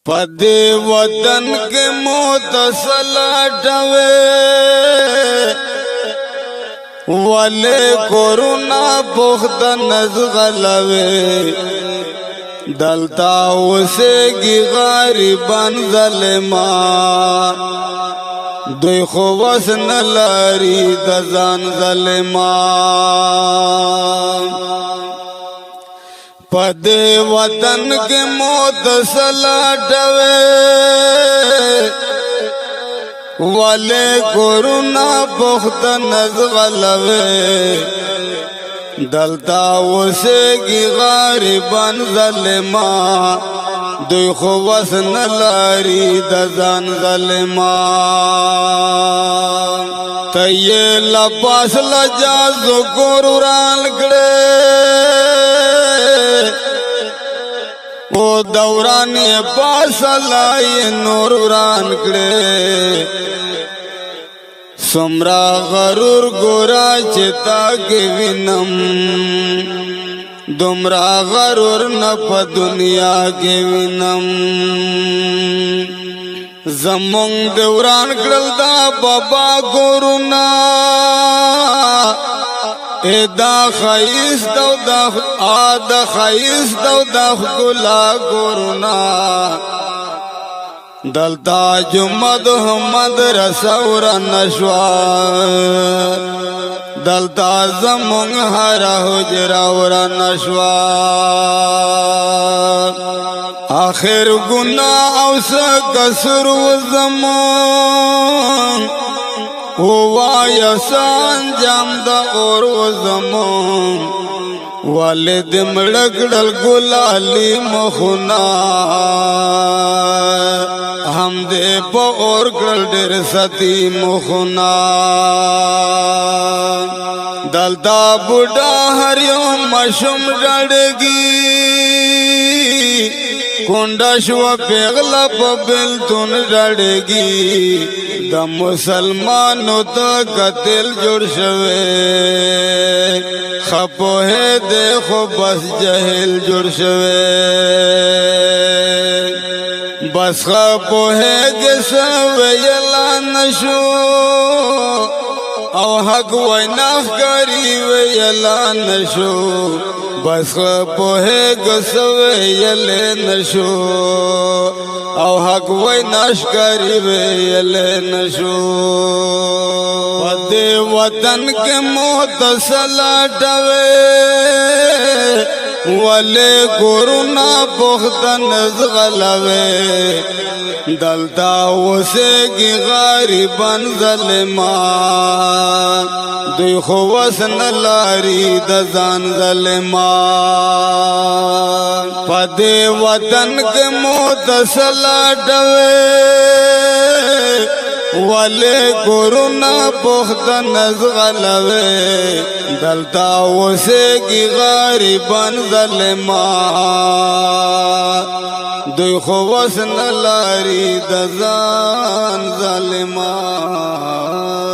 پدے وطن کے متصلٹوے والے کورونا پخت نزغلوے دلتا اسے گی غریبان ظلمان دوی خوص نلاری دزان ظلمان پدے وطن کے متصلٹوے والے کورونا پخت نزغلوے دلتا اسے گی غریبان ظلمان دوی خوص نلاری دزان ظلمان تیے لپاس لجازو گوروران کڑے او دورانی پاس لائی نور وران کڑے سمرا غرور گورا چتا کے وینم دمرا غرور نپ دنیا کے وینم زمونگ دوران کڑل دا بابا گورونا دا خیس دو دا آدھا خیس دو دا گلا گورونا دلتا جمد حمد رسور نشوار دلتا زمونگ ہر حجرور نشوار آخر گناہ اوسا کسر و زمان ہوا یسان جام دا اور و زمان والد مڑکڑل گلالی مخنا ہم دے پا اور کڑل دیر ستی مخنا دلتا بڑا ہر یوم مشم ڈڑگی کنڈا شوا پیغلا پا بلتون ڈڑگی دا مسلمانو تا قتل جوڑ شوے خپو ہے دیکھو بس جہل جوڑ شوے بس خپو ہے گسوے یلا نشو او حق ویناف کری ویلا نشو بس خپو ہے گسوے یلے نشو او حق ویناش کری ویلے نشو پدے وطن کے متصلٹوے والے کورونا پخت نزغلوے دلتا اسے گی غریبان ظلمان دوی خوص نلاری دزان ظلمان پدے وطن کے متصلٹوے والے کورونا پخت نزغلوے دلتا اسے گی غریبان ظلمان دوی خوص نلاری دزان ظلمان